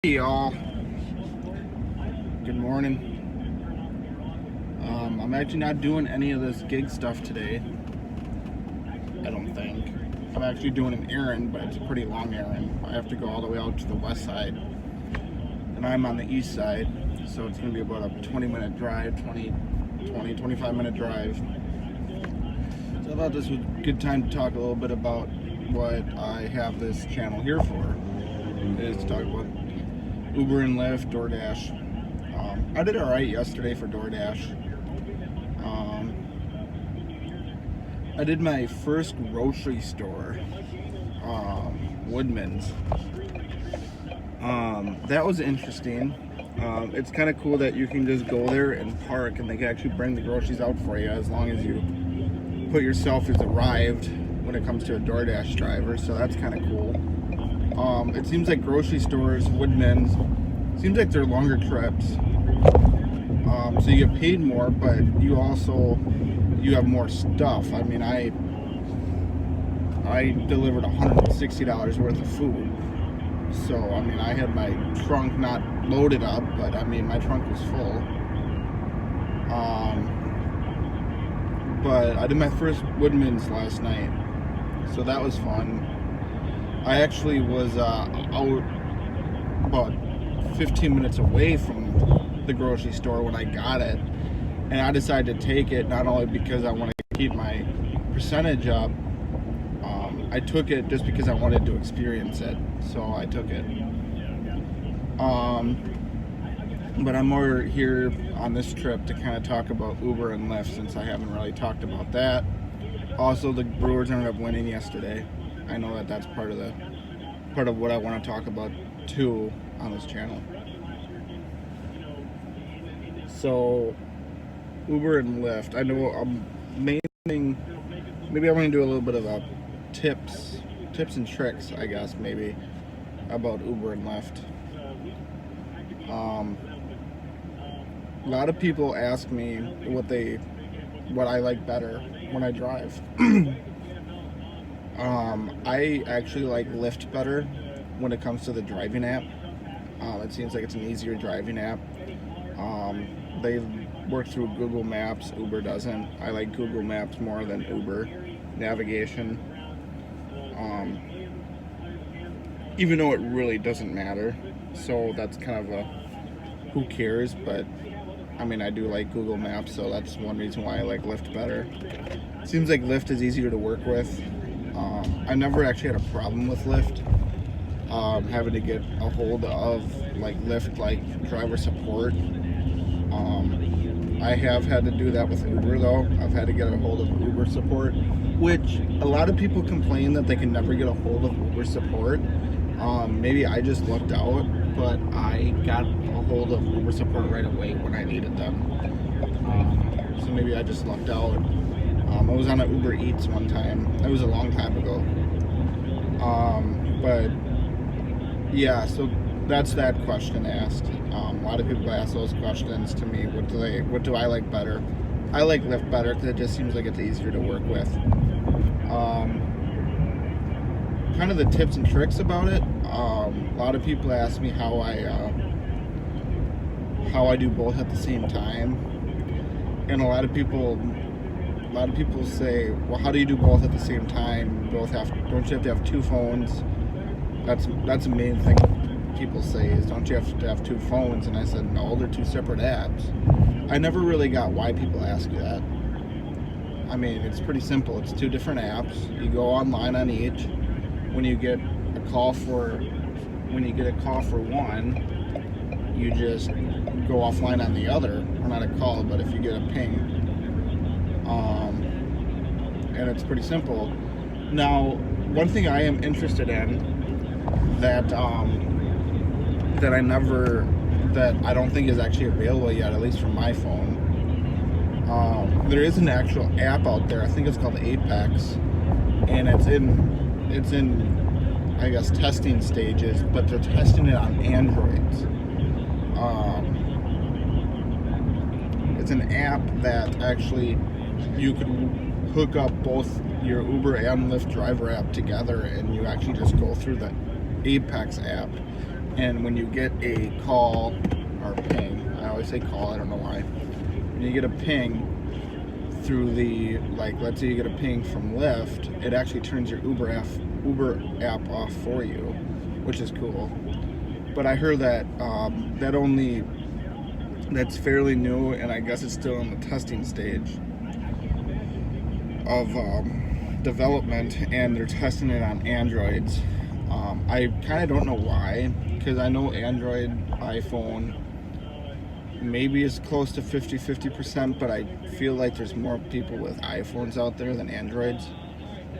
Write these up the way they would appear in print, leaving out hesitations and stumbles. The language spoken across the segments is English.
Hey y'all, good morning. I'm actually not doing any of this gig stuff today. I don't think. I'm actually doing an errand, but it's a pretty long errand. I have to go all the way out to the west side, and I'm on the east side, so it's going to be about a 20-minute drive, 25-minute drive. So I thought this was a good time to talk a little bit about what I have this channel here for, is to talk about Uber and Lyft, DoorDash. I did alright yesterday for DoorDash. I did my first grocery store, Woodman's. That was interesting. It's kind of cool that you can just go there and park and they can actually bring the groceries out for you as long as you put yourself as arrived when it comes to a DoorDash driver, so that's kind of cool. It seems like grocery stores, Woodman's, seems like they're longer trips. So you get paid more, but you have more stuff. I mean, I delivered $160 worth of food. So, I mean, I had my trunk not loaded up, but I mean, my trunk was full. But I did my first Woodman's last night, so that was fun. I actually was out about 15 minutes away from the grocery store when I got it, and I decided to take it not only because I wanted to keep my percentage up. I took it just because I wanted to experience it, so I took it. But I'm more here on this trip to kind of talk about Uber and Lyft, since I haven't really talked about that. Also, the Brewers ended up winning yesterday. I know that that's part of what I want to talk about too on this channel. So, Uber and Lyft. I know main thing. Maybe I'm going to do a little bit of a tips and tricks, I guess, maybe, about Uber and Lyft. A lot of people ask me what I like better when I drive. I actually like Lyft better when it comes to the driving app. It seems like it's an easier driving app. They work through Google Maps. Uber doesn't. I like Google Maps more than Uber navigation. Even though it really doesn't matter. So that's kind of a who cares, but I mean, I do like Google Maps, so that's one reason why I like Lyft better. Seems like Lyft is easier to work with. I never actually had a problem with Lyft. Having to get a hold of Lyft driver support. I have had to do that with Uber though. I've had to get a hold of Uber support, which a lot of people complain that they can never get a hold of Uber support. Maybe I just lucked out, but I got a hold of Uber support right away when I needed them. So maybe I just lucked out. I was on an Uber Eats one time. It was a long time ago. But yeah, so that's that question asked. A lot of people ask those questions to me. What do I like better? I like Lyft better because it just seems like it's easier to work with. Kind of the tips and tricks about it. A lot of people ask me how I do both at the same time, and a lot of people say, well, how do you do both at the same time? Don't you have to have two phones? That's the main thing people say, is don't you have to have two phones? And I said, no, they're two separate apps. I never really got why people ask that. I mean, it's pretty simple. It's two different apps. You go online on each. When you get a call for one, you just go offline on the other. Or not a call, but if you get a ping. And it's pretty simple. Now, one thing I am interested in that I don't think is actually available yet, at least from my phone. There is an actual app out there. I think it's called Apex, and it's in I guess testing stages, but they're testing it on Androids. It's an app that actually you could hook up both your Uber and Lyft driver app together, and you actually just go through the Apex app. And when you get a call or ping, I always say call, I don't know why. When you get a ping through the, like, let's say you get a ping from Lyft, it actually turns your Uber app off for you, which is cool. But I heard that that's fairly new, and I guess it's still in the testing stage of development, and they're testing it on Androids. I kind of don't know why, because I know Android, iPhone, maybe is close to 50%, but I feel like there's more people with iPhones out there than Androids.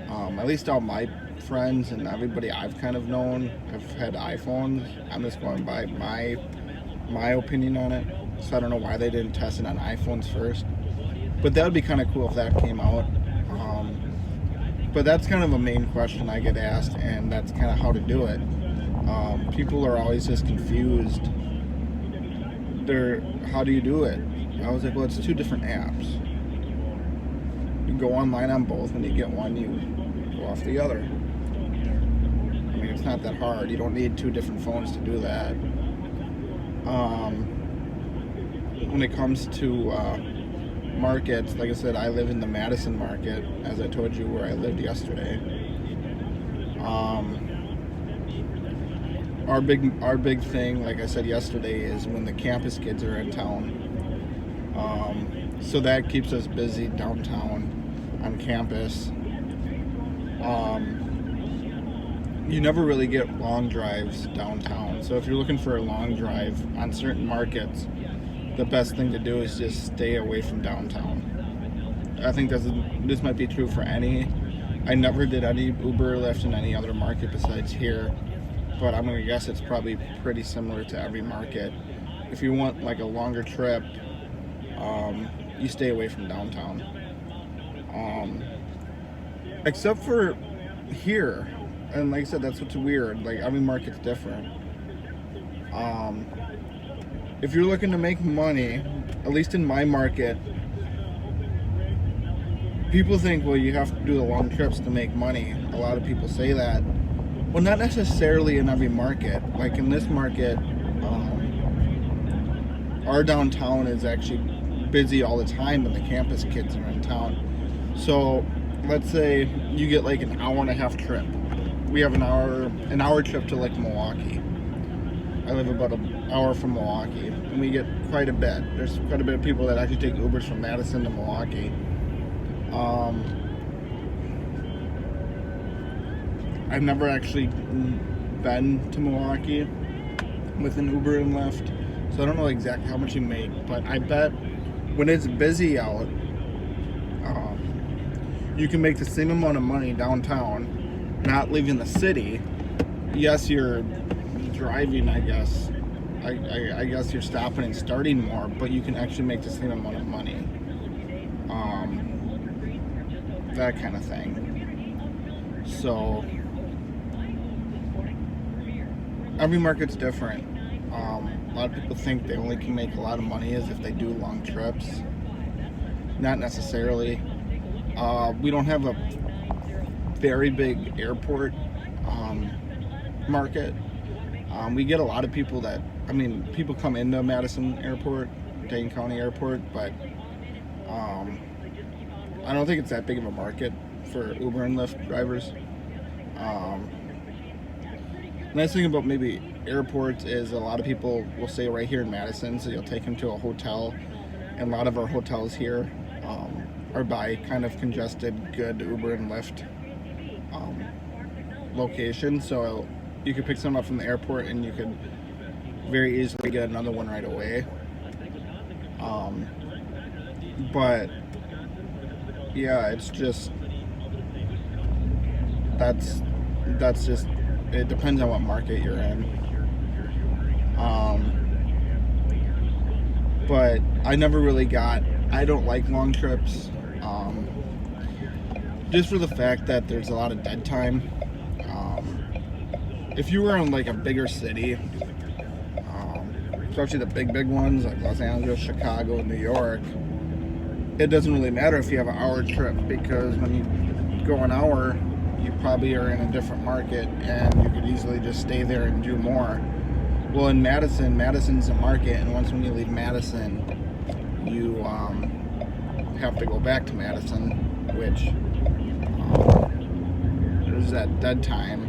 At least all my friends and everybody I've kind of known have had iPhones. I'm just going by my opinion on it. So I don't know why they didn't test it on iPhones first. But that would be kind of cool if that came out. But that's kind of a main question I get asked, and that's kind of how to do it. People are always just confused. How do you do it? I was like, well, it's two different apps. You go online on both. When you get one, you go off the other. I mean, it's not that hard. You don't need two different phones to do that. When it comes to markets, like I said, I live in the Madison market, as I told you where I lived yesterday. Our big thing, like I said yesterday, is when the campus kids are in town. So that keeps us busy downtown on campus. You never really get long drives downtown. So if you're looking for a long drive on certain markets, the best thing to do is just stay away from downtown. I think this might be true for any. I never did any Uber or Lyft in any other market besides here, but I'm gonna guess it's probably pretty similar to every market. If you want like a longer trip, you stay away from downtown. Except for here, and like I said, that's what's weird. Like every market's different. If you're looking to make money, at least in my market, people think, well, you have to do the long trips to make money. A lot of people say that. Well, not necessarily in every market. Like in this market, our downtown is actually busy all the time when the campus kids are in town. So let's say you get like an hour and a half trip. We have an hour trip to like Milwaukee. I live about an hour from Milwaukee, and we get quite a bit. There's quite a bit of people that actually take Ubers from Madison to Milwaukee. I've never actually been to Milwaukee with an Uber and Lyft, so I don't know exactly how much you make, but I bet when it's busy out, you can make the same amount of money downtown, not leaving the city. Yes, you're driving, I guess. I guess you're stopping and starting more, but you can actually make the same amount of money. That kind of thing. So every market's different. A lot of people think they only can make a lot of money is if they do long trips. Not necessarily. We don't have a very big airport market. We get a lot of people people come into Madison Airport, Dane County Airport, but I don't think it's that big of a market for Uber and Lyft drivers. Nice thing about maybe airports is a lot of people will stay right here in Madison, so you'll take them to a hotel, and a lot of our hotels here are by kind of congested, good Uber and Lyft locations, so you could pick someone up from the airport and you could very easily get another one right away. But yeah, it's just that's just, it depends on what market you're in. But I don't like long trips, just for the fact that there's a lot of dead time. If you were in like a bigger city, especially the big ones like Los Angeles, Chicago, and New York, it doesn't really matter if you have an hour trip, because when you go an hour, you probably are in a different market and you could easily just stay there and do more. Well, in Madison's a market, and once when you leave Madison, you have to go back to Madison, which is at dead time.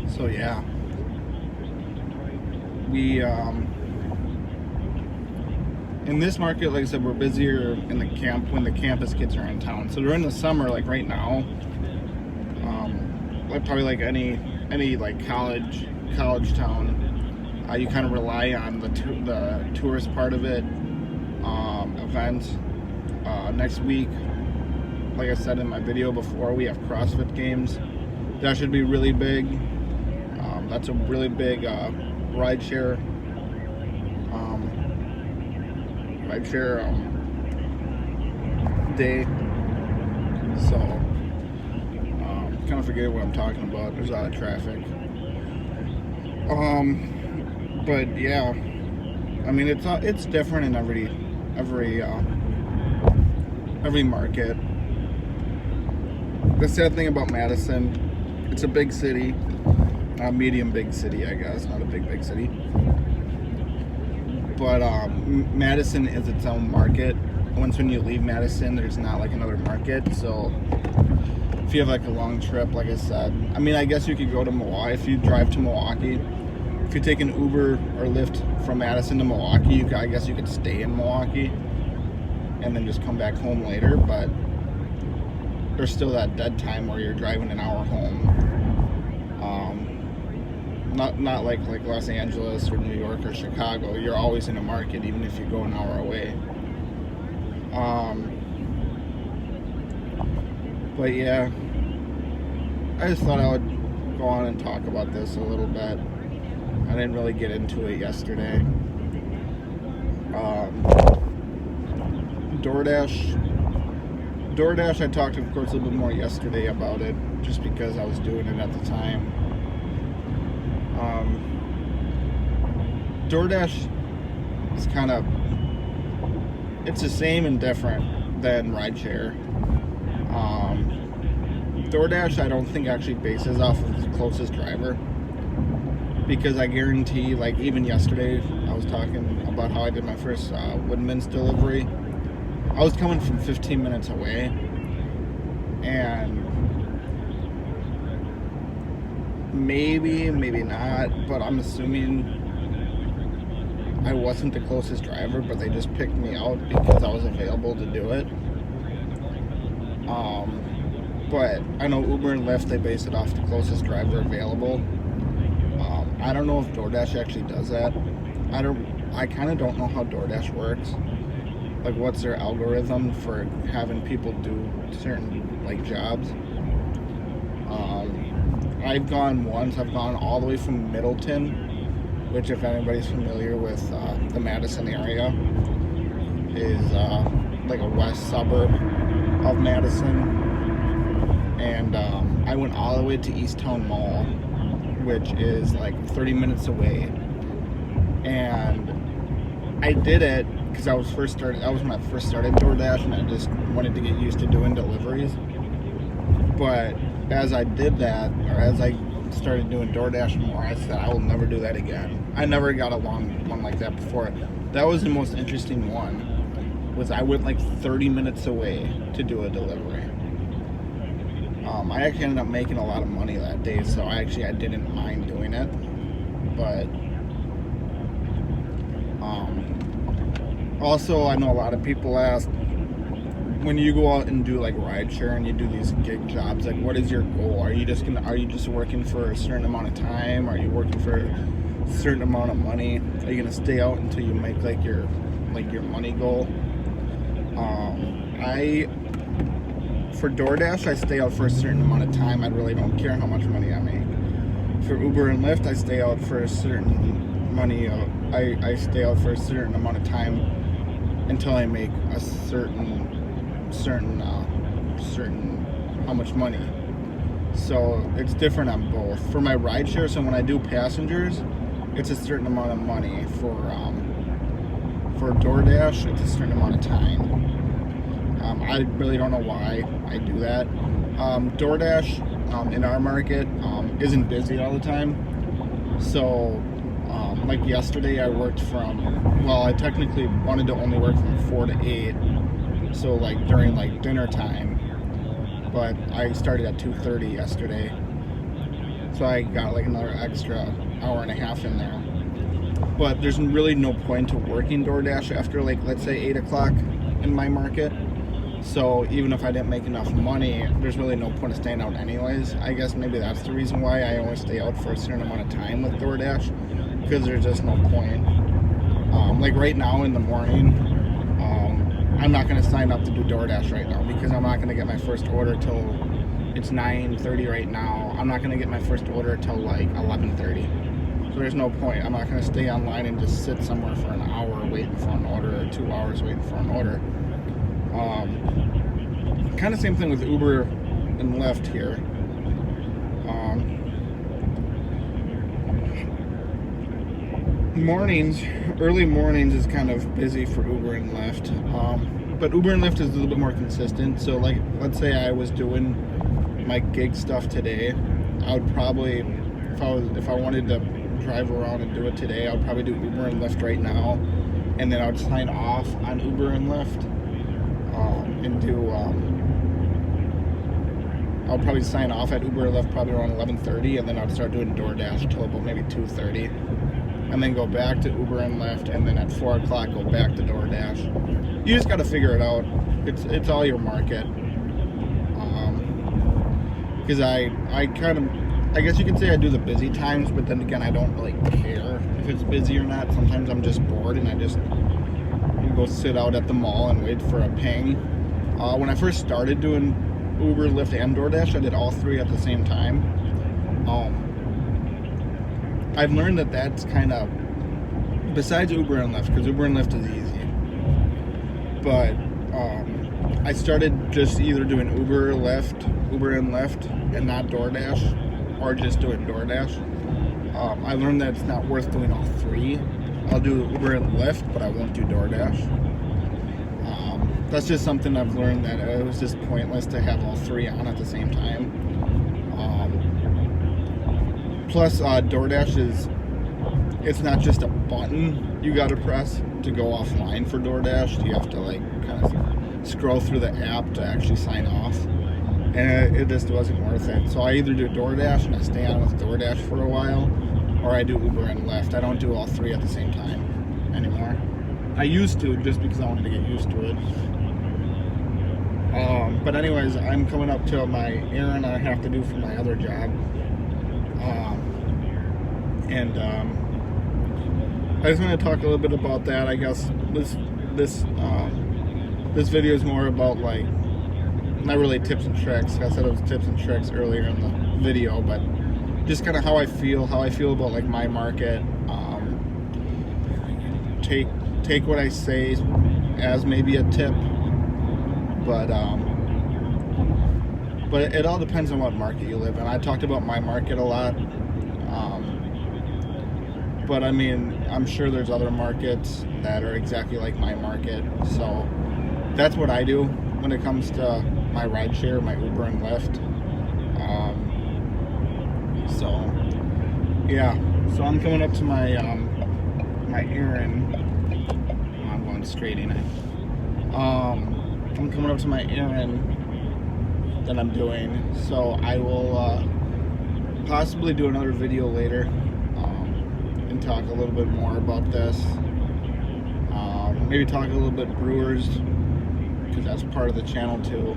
So yeah, we in this market, like I said, we're busier in the camp when the campus kids are in town. So during the summer, like right now, like probably like any like college town, you kind of rely on the tourist part of it. Events. Next week, like I said in my video before, we have CrossFit games. That should be really big. That's a really big rideshare day. So kind of forget what I'm talking about. There's a lot of traffic. But yeah, I mean it's different in every market. The sad thing about Madison, it's a big city, a medium big city, I guess, not a big city. But Madison is its own market. Once when you leave Madison, there's not like another market. So if you have like a long trip, like I said, I mean, I guess you could go to Milwaukee if you drive to Milwaukee. If you take an Uber or Lyft from Madison to Milwaukee, I guess you could stay in Milwaukee and then just come back home later. But there's still that dead time where you're driving an hour home. Not like Los Angeles or New York or Chicago. You're always in a market, even if you go an hour away. But yeah, I just thought I would go on and talk about this a little bit. I didn't really get into it yesterday. DoorDash, I talked, of course, a little bit more yesterday about it, just because I was doing it at the time. DoorDash is kind of, it's the same and different than rideshare. DoorDash, I don't think actually bases off of the closest driver, because I guarantee, like even yesterday, I was talking about how I did my first Woodman's delivery. I was coming from 15 minutes away, and maybe not, but I'm assuming I wasn't the closest driver, but they just picked me out because I was available to do it. But I know Uber and Lyft, they base it off the closest driver available. I don't know if DoorDash actually does that. I kind of don't know how DoorDash works. Like, what's their algorithm for having people do certain like jobs? I've gone all the way from Middleton, which, if anybody's familiar with the Madison area, is like a west suburb of Madison. And I went all the way to Easttown Mall, which is like 30 minutes away. And I did it because that was when I first started DoorDash, and I just wanted to get used to doing deliveries. But as I did that, or as I started doing DoorDash more, I said I will never do that again. I never got a long one like that before. That was the most interesting one. Was I went like 30 minutes away to do a delivery. I actually ended up making a lot of money that day, so I didn't mind doing it. But also, I know a lot of people ask, when you go out and do like rideshare and you do these gig jobs, like, what is your goal? Are you just working for a certain amount of time? Are you working for a certain amount of money? Are you gonna stay out until you make like your money goal? For DoorDash, I stay out for a certain amount of time. I really don't care how much money I make. For Uber and Lyft, I stay out for a certain money. I stay out for a certain amount of time until I make a certain how much money. So it's different on both. For my rideshare, so when I do passengers, it's a certain amount of money. For DoorDash, it's a certain amount of time. I really don't know why I do that. DoorDash, in our market isn't busy all the time. So like yesterday I worked from, well, I technically wanted to only work from 4 to 8, so like during like dinner time, but I started at 2:30 yesterday, so I got like another extra hour and a half in there. But there's really no point to working DoorDash after, like, let's say 8 o'clock in my market. So even if I didn't make enough money, there's really no point of staying out anyways. I guess maybe that's the reason why I always stay out for a certain amount of time with DoorDash, because there's just no point. Like right now in the morning, I'm not going to sign up to do DoorDash right now because I'm not going to get my first order till it's 9:30 right now. I'm not going to get my first order till like 11:30. So there's no point. I'm not going to stay online and just sit somewhere for an hour waiting for an order, or 2 hours waiting for an order. Kind of same thing with Uber and Lyft here. Early mornings is kind of busy for Uber and Lyft. But Uber and Lyft is a little bit more consistent. So like, let's say I was doing my gig stuff today, I would probably, if I wanted to drive around and do it today, I would probably do Uber and Lyft right now, and then I would sign off on Uber and Lyft, and do I'll probably sign off at Uber or Lyft probably around 11:30, and then I'd start doing DoorDash till about maybe 2:30, and then go back to Uber and Lyft, and then at 4 o'clock go back to DoorDash. You just got to figure it out. It's all your market. Because I guess you could say I do the busy times, but then again, I don't really care if it's busy or not. Sometimes I'm just bored and I just go sit out at the mall and wait for a ping. When I first started doing Uber, Lyft, and DoorDash, I did all three at the same time. I've learned that that's kind of, besides Uber and Lyft, because Uber and Lyft is easy, but I started just either doing Uber and Lyft, and not DoorDash, or just doing DoorDash. I learned that it's not worth doing all three. I'll do Uber and Lyft, but I won't do DoorDash. That's just something I've learned, that it was just pointless to have all three on at the same time. Plus, DoorDash it's not just a button you gotta press to go offline for DoorDash. You have to like kind of scroll through the app to actually sign off. And it just wasn't worth it. So I either do DoorDash and I stay on with DoorDash for a while, or I do Uber and Lyft. I don't do all three at the same time anymore. I used to, just because I wanted to get used to it. But anyways, I'm coming up to my errand I have to do for my other job. I just want to talk a little bit about that. I guess this video is more about, like, not really tips and tricks. I said it was tips and tricks earlier in the video, but just kind of how I feel about like my market. Take what I say as maybe a tip, but it all depends on what market you live in. I talked about my market a lot, but I mean, I'm sure there's other markets that are exactly like my market. So that's what I do when it comes to my rideshare, my Uber and Lyft. So yeah, so I'm coming up to my my errand. I'm going straight in. I'm coming up to my errand that I'm doing, so I will possibly do another video later and talk a little bit more about this. Maybe talk a little bit Brewers, because that's part of the channel too.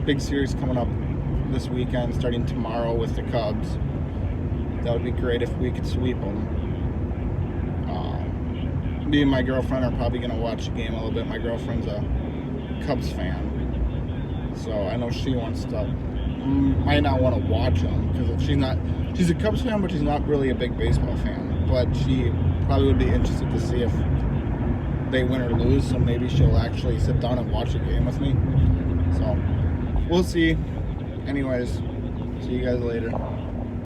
Big series coming up this weekend, starting tomorrow with the Cubs. That would be great if we could sweep them. Me and my girlfriend are probably going to watch the game a little bit. My girlfriend's a Cubs fan, so I know she might not want to watch them, because she's a Cubs fan, but she's not really a big baseball fan. But she probably would be interested to see if they win or lose, so maybe she'll actually sit down and watch a game with me. So we'll see. Anyways, see you guys later.